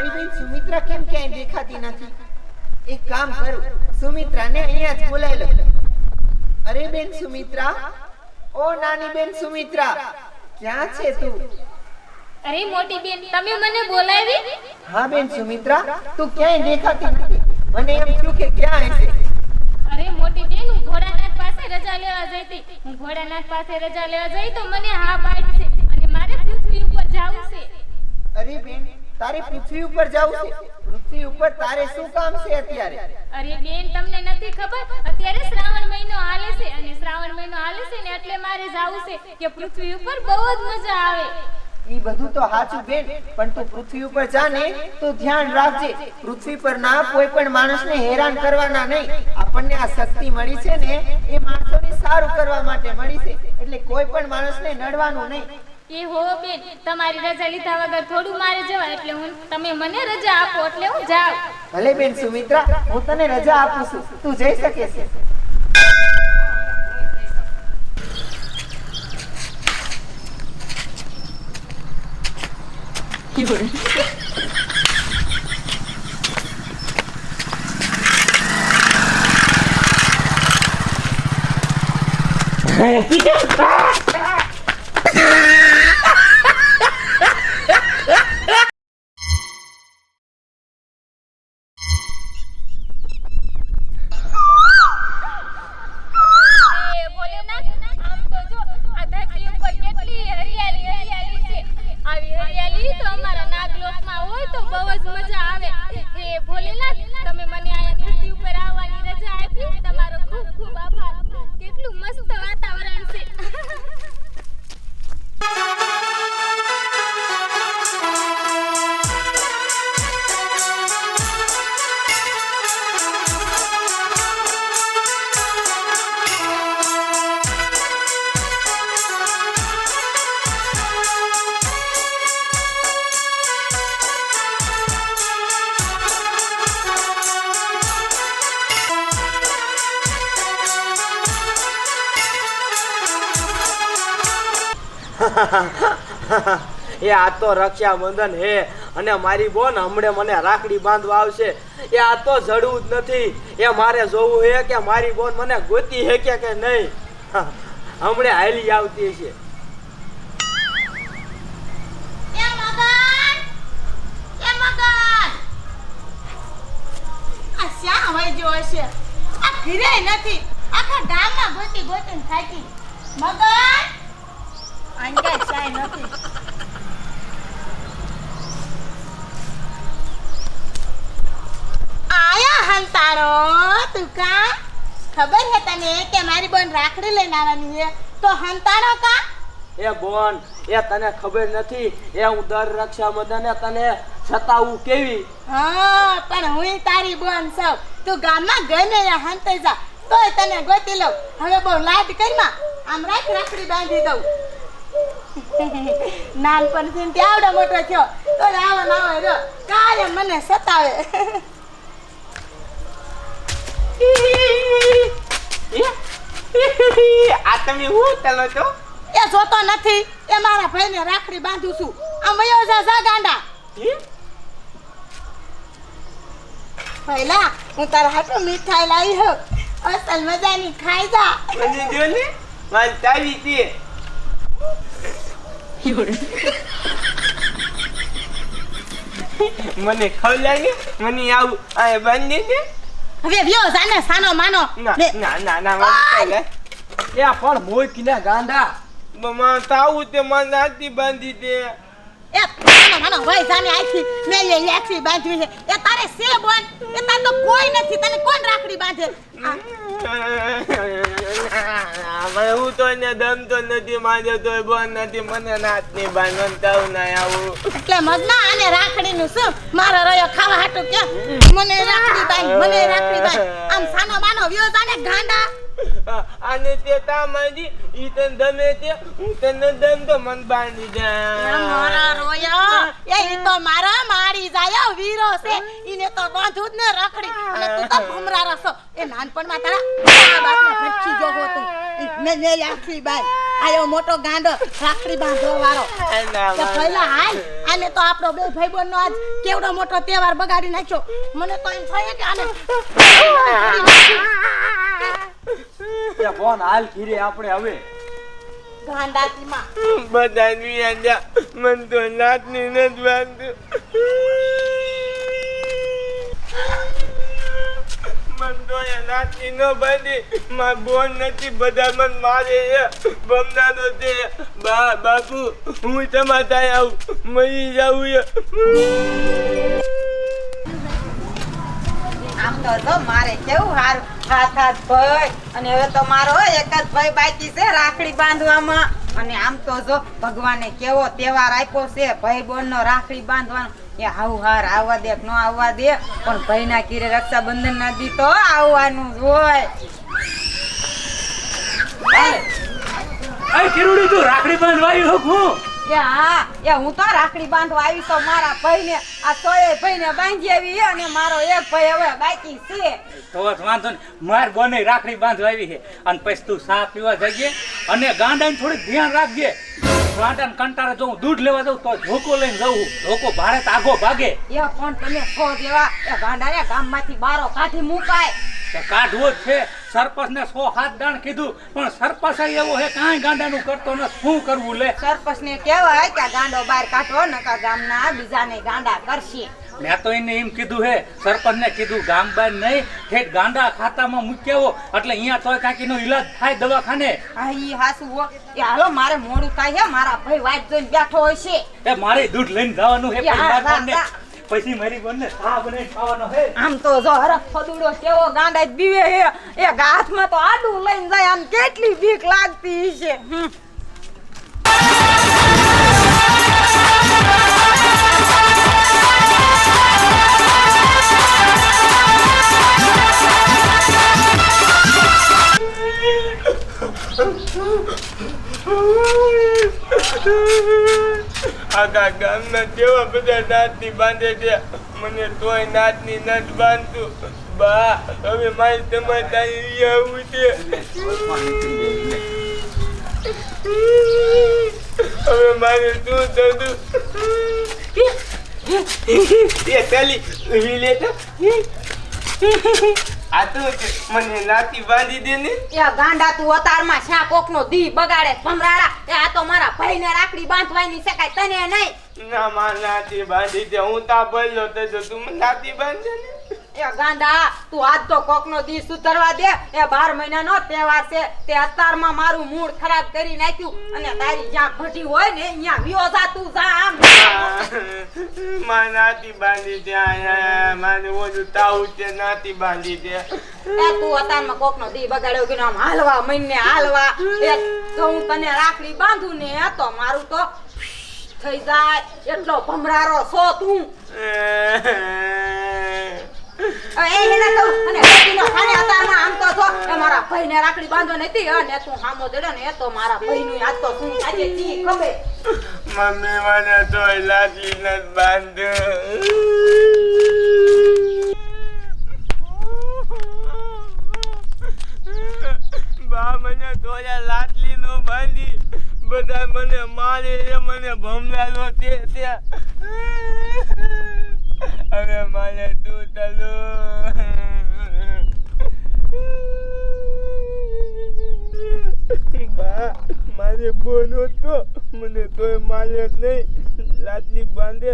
મારી બેન સુમિત્રા કેમ ક્યાંય દેખાતી નથી? એક કામ કરું, સુમિત્રાને અહીંયા જ બોલાવી લઉં. અરે બેન સુમિત્રા, ઓ નાની બેન સુમિત્રા, ક્યાં છે તું? અરે મોટી બેન, તમે મને બોલાવી? હા બેન સુમિત્રા, તું ક્યાંય દેખાતી નથી. મને એમ થયું કે ક્યાં હશે. અરે મોટી બેન, હું ઘોડાનાથ પાસે રજા લેવા જઈ હતી. હું ઘોડાનાથ પાસે રજા લેવા જઈ તો મને હા પાડી છે અને મારે પૃથ્વી ઉપર જવું છે. અરે બેન, તારે પૃથ્વી ઉપર જવું છે? પૃથ્વી ઉપર તારે શું કામ છે અત્યારે? અરે બેન, તમને નથી ખબર? અત્યારે શ્રાવણ મહિનો હાલે છે અને શ્રાવણ મહિનો હાલે છે ને એટલે મારે જવું છે કે પૃથ્વી ઉપર બહુ જ મજા આવે. ઈ બધું તો સાચું બેન, પણ તું પૃથ્વી ઉપર જા ને તો ધ્યાન રાખજે. પૃથ્વી પર ના કોઈ પણ માણસને હેરાન કરવાના નહીં. આપણને આ શક્તિ મળી છે ને એ માણસોને સારું કરવા માટે મળી છે, એટલે કોઈ પણ માણસને નડવાનું નહીં. એ હો બેન, તમારી રજા લીધા વગર થોડું મારે જવાય, એટલે તમે મને રજા આપો એટલે હું જાઉં. ભલે બેન સુમિત્રા, હું તને રજા આપું છું, તું જઈ શકે છે. એ આ તો રક્ષાબંધન હે અને મારી બોન હમણે મને રાખડી બાંધવા આવશે. એ આ તો જડવું જ નથી. એ મારે જોવું હે કે મારી બોન મને ગોતી હે કે નહીં. હમણે હાલી આવતી છે. આખા ગામમાં ગોતી ગોતીને થાકી. મગન આંગે ચાય નથી. આયા હંતાણો તું કા? ખબર હે તને કે મારી બોન રાખડી લઈને આવવાની છે તો હંતાણો કા? એ બોન, એ તને ખબર નથી? એ હું દર રક્ષાબંધને તને સતાવું કેવી? હા, પણ હું તારી બોન છું. તું ગામમાં ગમે યા હંતે જા તોય તને ગોતી લઉં. હવે બહુ લાડ કરીમાં આમ રાખડી બાંધી દઉં. નાનપણથી ત્યાં આવડો મોટો થયો તો આવો નાવો રહ્યો કાલે મને સતાવે. આ તમે હું ચાલો છો? એ જોતો નથી, એ મારા ભાઈને રાખડી બાંધું છું. આમ વયો જા ગાંડા. પહેલા હું તારા હાટુ મીઠાઈ લાવી હોઉં, અસલ મજાની ખાઈ જા. મને જો ને માલ ચાવી છે. મને ખવડાવી, મને આવું આ બાંધી દે. હવે વ્યો જાને સાનો માનો. ના એ પણ મોય કિના ગાંડા મમા તાવું તે મને હાથી બાંધી દે. એ સાનો માનો હોય જાને આખી મેલે લેખી બાંધવી છે. એ તારે સે બોન, એ તાર તો કોઈ નથી. તને કોણ રાખડી બાંધે? હવે હું તો એને દમ તો નથી માંડ્યો તોય બોન નથી. મને નાત ની બાંધન તાવ ના આવું. એટલે મજના આને રાખડી નું શું મારો રયો ખાવા હાટુ કે મને રાખડી બાંધ, મને રાખડી બાંધ. આમ સાનો માનો વ્યો જાને ગાંડા. આને તે તા માંડી ઈ તને દમે તે હું તને દમ તો મન બાંધી દે. મારા રોયા એ ઈ તો મારા મારી જાય આયો વીરો છે ઈને તો બાંધું જ ને રાખડી અને તું તો ભમરારો છો એ નાનપણમાં તારા બાપને ભટકી ગયો હો તું ને રાખડી બાંધ આયો મોટો ગાંડો રાખડી બાંધવા વાળો કે પહેલા હાલ આને તો આપણો બે ભાઈબંધનો આજ કેવડો મોટો તહેવાર બગાડી નાખ્યો મને તો એમ થાય કે આને એ બોન હાલ ઘીરે આપણે હવે ગાંડાતીમાં બધા વિયા મન તો નાતની નથી બાંધતું મન તો એ નાતની ન બાંધી માર બોન નથી બધા મન મારે એ બમનાનો છે બાપુ હું તમારા ત્યાં આવું મરી જાઉં આમ તો જો મારે કેવું હારું હાથ ભાઈ અને હવે તો મારો એક જ ભાઈ બાકી છે રાખડી બાંધવામાં અને આમ તો જો ભગવાને કેવો તહેવાર આપ્યો છે ભાઈ બોનનો રાખડી બાંધવાનો એ હાવ હાર આવવા દે કે ન આવવા દે પણ ભાઈના કીરે રક્ષાબંધન ના દી તો આવવાનું જ હોય એ કિરુડી તું રાખડી બાંધવા આવ્યો હું એ હા એ હું તો રાખડી બાંધવા આવી તો મારા ભાઈને આ તોય ભાઈને બાંધી આવી અને મારો એક ભાઈ હવે બાકી છે તો વાંધો ને માર બોને રાખડી બાંધવા આવી છે અને પછી તું સા પીવા જઈએ અને ગાંડાને થોડીક ધ્યાન રાખજે ગાંડાને કંટાળે જો હું દૂધ લેવા જાઉં તો ધોકો લઈને જાઉં ધોકો ભારે તો આગો ભાગે એ પણ તમે સો જેવા એ ગાંડાને ગામમાંથી બારો કાઢી મુકાય તે કાઢવો જ છે સરપંચને 100 દાણ કીધું પણ સરપંચ એવો હે કાંઈ ગાંડાનું કરતો ન શું કરવું લે સરપંચને કહેવાય કે આ ગાંડો બહાર કાઢો નકા ગામના બીજાને ગાંડા કરશે મેં તો એને એમ કીધું હે સરપંચને કીધું ગામ બાર નહીં ઠેઠ ગાંડા ખાતામાં મૂક્યાવો એટલે અહીંયા તોય કાકીનો ઈલાજ થાય દવાખાને હા ઈ હાસુ હો એ હાલો મારે મોડું થાય છે મારા ભાઈ વાટ જોઈને બેઠો હોય છે એ મારે દૂધ લઈને જવાનું હે યા, મારી હા, બોનને. હા. પછી મારી બોનને ચા બનાવીને ખાવાનો હે આમ તો જો હરખ ફદુડો કેવો ગાંડા જ બીવે હે એ હાથમાં તો આડું લઈને જાય આમ કેટલી બીક લાગતી છે આખા ગામના કેવા બધા નાતની બાંધે છે મને તોય નાતની નથી બાંધતું બા હવે મારી તમારે ત્યાં આવું છે હવે મારે શું થતું એ ચાલી લે તો આ તો મને નાતી બાંધી દે ને એ ગાંડા તું અતારમાં શા કોકનો દી બગાડે ભમરાડા એ આ તો મારા ભાઈને રાખડી બાંધવાની છે કાઈ તને નહીં ના માં નાતી બાંધી દે હું તા બોલ્યો તો જો તું મને નાતી બાંધે ને એ ગાંડા તું આજ તો કોકનો દી સુધરવા દે એ 12 મહિનાનો તહેવાર છે તે અતારમાં મારું મૂડ ખરાબ કરી નાખ્યું અને તારી જ્યાં ભટી હોય ને અહીંયા વિયો જા તું જા આમ માં નાતી બાંધી દે મને ઓલું તાવ છે નાતી બાંધી દે એ તું અતારમાં કોકનો દી બગાડ્યો કે આમ હાલવા મહિને હાલવા એ તો હું તને રાખડી બાંધું ને તો મારું તો થઈ જાય એટલો ભમરારો છો તું હવે એ હેને કહું અને ગતિનો ખાને અતારમાં આમ તો છો એ મારા ભાઈને રાખડી બાંધો નથી અને તું સામો જડ્યો ને એ તો મારા ભાઈનું આજ તો શું આજે જી ખબર મમ્મી મને તો લાગી નથી બાંધ્યું બા મને તોયા લાટલી નો બાંધી બધા મને મારે મને ભમલાલો તે હવે મારે તું તલો બા મારે બોલો તો મને તોય મારે જ નહીં લાટલી બાંધે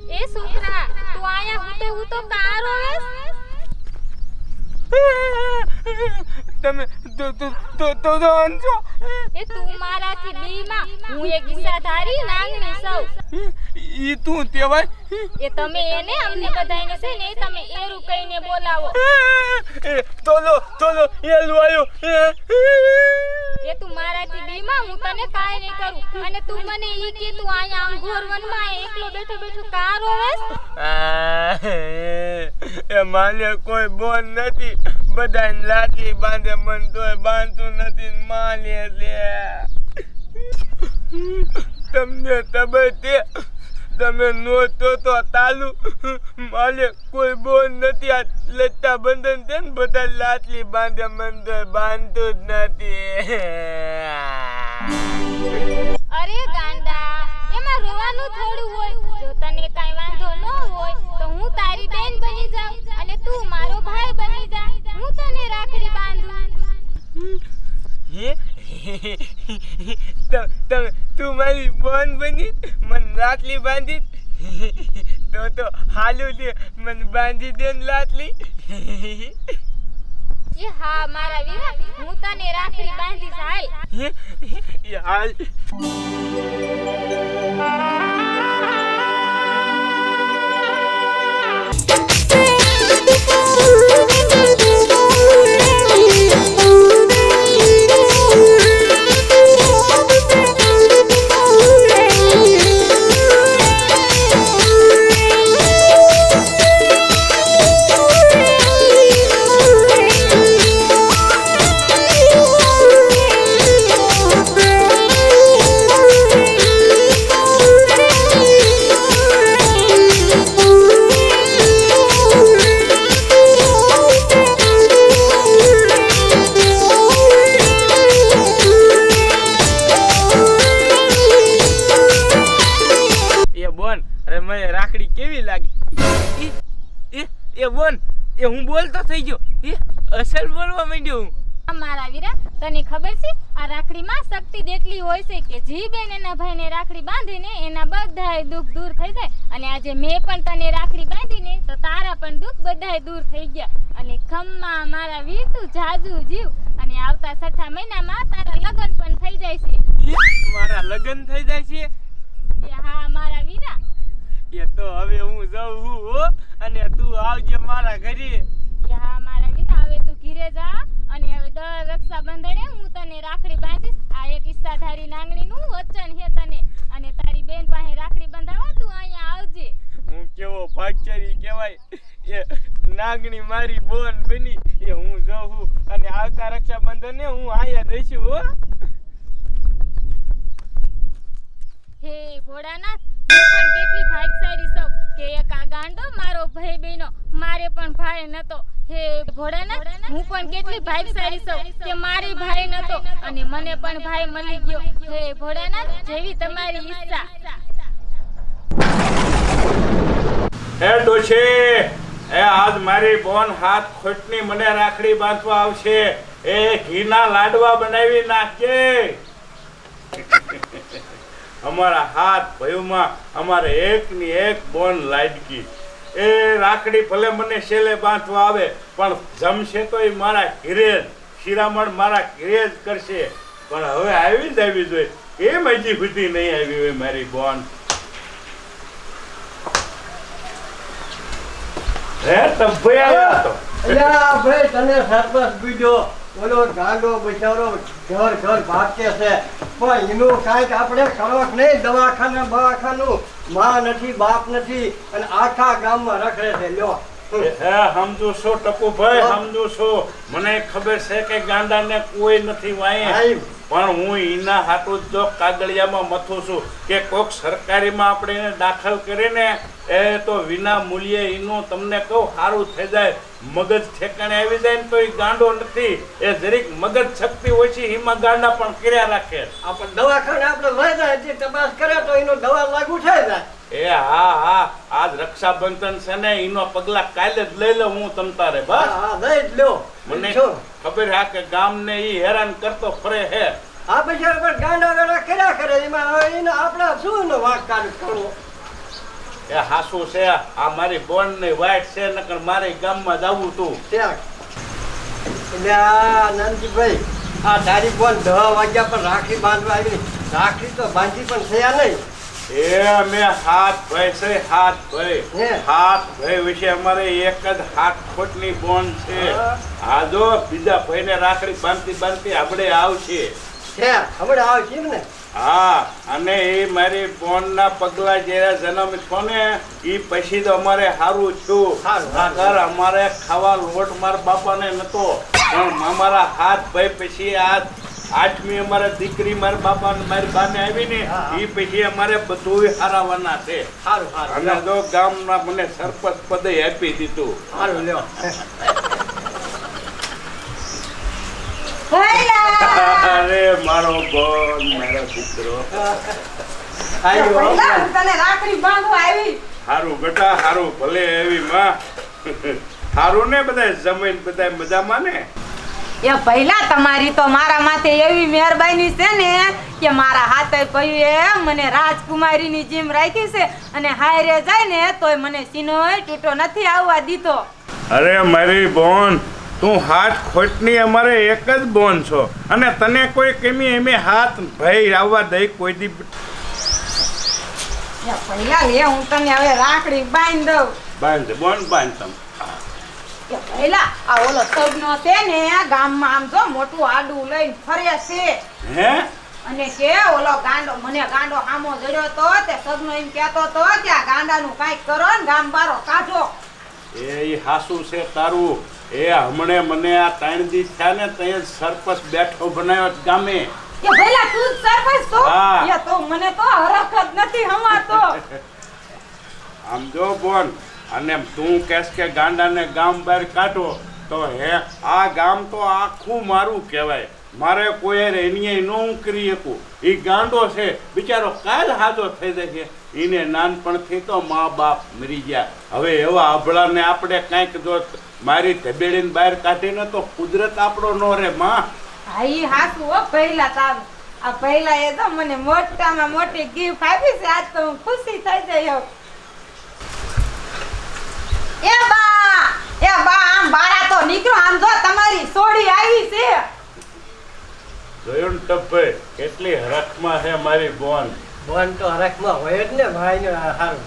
એ છોકરા તું આયા હું તો કારો તમે તો અંજો એ તું મારાથી બીમાં હું એક ઈચ્છાધારી નાંગણી સૌ ઈ તું તેવાય એ તમે એને અમને બધાયને છે ને તમે એરું કહીને બોલાવો તોલો એલું આયો એ તું મારાથી બીમાં હું તને કાઈ નહીં કરું અને તું મને ઈ કે તું આયા અંગોર વનમાં એકલો બેઠો બેઠો કારો વેસ એ માને કોઈ બોન નથી બધાને લાટલી બાંધે મન તોય બાંધતું નથી માલે લે તમને ખબર છે તમે નો તો તાલુ માલે કોઈ બોન નથી આ લટ્ટા બંધન છે ને બધા લાટલી બાંધે મન તોય બાંધતું જ નથી અરે ગાંડા એમાં રોવાનું થોડું હોય જો તને કાઈ વાંધો ન હોય તો હું તારી બેન બની જાઉં અને તું મારો ભાઈ બની જા હું તને રાખડી બાંધું હે તું મારી બોન બની મને લાટલી બાંધી તો હાલું દે મને બાંધી દે ને લાટલી એ હા મારા વીરા હું તને રાખડી બાંધીશ હાલ એ હાલ રાખડી કેવી લાગી એ બોન એ હું બોલતો થઈ ગયો એ અસલ બોલવા માંડ્યો હું મારા વીરા તને ખબર છે આ રાખડીમાં શક્તિ એટલી હોય છે કે જી બેન એના ભાઈને રાખડી બાંધીને એના બધાય દુઃખ દૂર થઈ જાય અને આજે મેં પણ તને રાખડી બાંધીને તો તારા પણ દુઃખ બધાય દૂર થઈ ગયા અને ખમ્મા મારા વીર તું જાજુ જીવ અને આવતા 6 મહિનામાં તારા લગ્ન પણ થઈ જાય છે મારા લગ્ન થઈ જાય છે એ હા મારા વીરા એ તો હવે હું જાઉં હો અને તું આવજે મારા ઘરે એ હા મારા વીરા હવે તું ઘરે જા અને હવે દર રક્ષાબંધને હું તને રાખડી બાંધીશ આ એક ઈચ્છાધારી નાંગણીનું વચન છે તને અને તારી બેન પાસે રાખડી બંધાવવા તું અહીંયા આવજે હું કેવો ભાગચરી કહેવાય એ નાગણી મારી બોન બની એ હું જાઉં અને આવતા રક્ષાબંધને હું અહીંયા દઈશું હો હે ભોળાનાથ હું પણ કેટલી ભાગ્યશાળી છું કે એક આ ગાંડો મારો ભાઈ બહેનો મારે પણ ભાઈ નતો હે ભોળાનાથ હું પણ કેટલી ભાગ્યશાળી છું કે મારી ભાઈ નતો અને મને પણ ભાઈ મળી ગયો હે ભોળાનાથ જેવી તમારી ઈચ્છા હે ડોશી એ આજ મારી બોન હાથ ખોટની મને રાખડી બાંધવા આવશે એ ઘીના લાડવા બનાવી નાખજે અમારા હાથ ભયુમાં અમારે એકની એક બોન લાડકી એ રાખડી ભલે મને છેલ્લે બાંધવા આવે પણ જમશે તો એ મારા ઘરે જ શિરામણ મારા ઘરે જ કરશે પણ હવે આવી જ આવી જોઈએ કેમ હજી સુધી નહીં આવી હોય મારી બોન હે તભયા તો અલ્યા ભાઈ તને સરપંચ બીજો ઓલો ગાંડો બિચારો ઘર ઘર ભાગતે છે પણ એનું કાંઈક આપણે કડક નહીં દવાખાનું માં નથી બાપ નથી અને આખા ગામમાં રખડે છે લ્યો હે સમજુ છો ટપુભાઈ સમજુ છો મને ખબર છે કે ગાંડાને કોઈ નથી વાય પણ હું એના હાટું જો કાગળિયામાં મથું છું કે કોઈક સરકારીમાં આપણે એને દાખલ કરીને એ તો વિના મૂલ્યે એનું તમને કહું સારું થઈ જાય મગજ ઠેકાણે આવી જાય ને તો એ ગાંડો નથી એ જરીક મગજ શક્તિ ઓછી એમાં ગાંડા પણ કર્યા રાખે આપણે દવાખાને આપણે લઈ જાય જે તપાસ કરે તો એનો દવા લાગુ થઈ જાય એ હા હા આજ રક્ષાબંધન છે ને એનો પગલા કાલે જ લઈ લઉં હું તમ તારે બસ હા લઈ જ લ્યો મને ખબર હા કે ગામને ઈ હેરાન કરતો ફરે હે આ બિચારા પર ગાંડા ગાંડા કર્યા કરે એમાં હવે એને આપણે શું નો વાંક કાઢ કરવો એ હાસુ છે આ મારી બોન ની વાઈટ છે નકર મારે ગામમાં જાવું તું ત્યાં એટલે આ નાનજીભાઈ આ તારી બોન 10 વાગ્યા પર રાખડી બાંધવા આવી રાખડી તો બાંધી પણ થયા નહીં એ મેં હાથ ભાઈ છે હાથ ભાઈ હે? હાથ ભાઈ વિશે અમારે એક જ હાથ ખોટની બોન છે હા. આ જો બીજા ભાઈને રાખડી બાંધતી બાંધતી આપણે આવશે છે હમણાં આવશે એમ ને હા અને એ મારી બોનના પગલા જ્યારે જન્મ થયો ને એ પછી તો અમારે સારું થયું. નકર અમારે ખાવા લોટ મારા બાપાને નતો, પણ અમારા હાથ ભાઈ પછી આ 8મી અમારે દીકરી મારા બાપા ને મારી બાને આવી ને એ પછી અમારે બધું હારાવાના છે. અને જો ગામના મને સરપંચ પદે આપી દીધું. સારું લ્યો અરે મારો બોન મારો દીકરો આવ્યો પહેલા હું તને રાખડી બાંધવા આવી. હારું બેટા હારું, ભલે એવી માં હારું ને બધા જમીન બધા મજામાં ને. એ પહેલા તમારી તો મારા માથે એવી મહેરબાની છે ને કે મારા હાથે કહ્યું મને રાજકુમારીની જેમ રાખી છે અને હાયરે જાય ને તોય મને સિનોય તૂટો નથી આવવા દીધો. અરે મારી બોન, તું હાથ ખોટની અમારે એક જ બોન છો અને તને કોઈ કેમી એમે હાથ ભાઈ આવવા દઈ કોઈ દી. એ પહેલા લે હું તને હવે રાખડી બાંધી દઉં. બાંધ બોન બાંધ તમ. કે પહેલા આ ઓલો સગનો છે ને ગામમાં આમ જો મોટું આડું લઈને ફરે છે હે અને કે ઓલો ગાંડો મને ગાંડો આમો જડ્યો તો તે સગનો એમ કહેતો તો કે આ ગાંડાનું કાંઈક કરો ને ગામ બારો કાઢો. એ હાસુ છે તારું. એ હમણે મને આ 3 દી થયા ને તે સરપંચ બેઠો બનાવ્યો ગામે. કે ભઈલા તું જ સરપંચ છો? હા. એ તો મને તો હરખ જ નથી હમાતો. આમ જો બોન, અને તું કહેશ કે ગાંડાને ગામ બહાર કાઢો તો હે આ ગામ તો આખું મારું કહેવાય. મારે કોઈ એની ન હું કરી શકું. એ ગાંડો છે બિચારો કાલ હાજો થઈ જાય. એને નાનપણથી તો મા બાપ મરી ગયા. હવે એવા અભળાને આપણે કાંઈક જો મારી ધબેડીને બહાર કાઢીને તો કુદરત આપણો નો રે માં. હા ઈ હાસુ હો પહેલા તારું. આ પહેલા એ તો મને મોટામાં મોટી ગિફ્ટ આપી છે. આજ તો હું ખુશી થઈ જાય. એ બા આમ બારા તો નીકળો. આમ જો તમારી સોડી આવી છે. જોયું ને ટપભાઈ કેટલી હરખમાં છે મારી બોન. બોન તો હરખમાં હોય જ ને ભાઈ ને સારું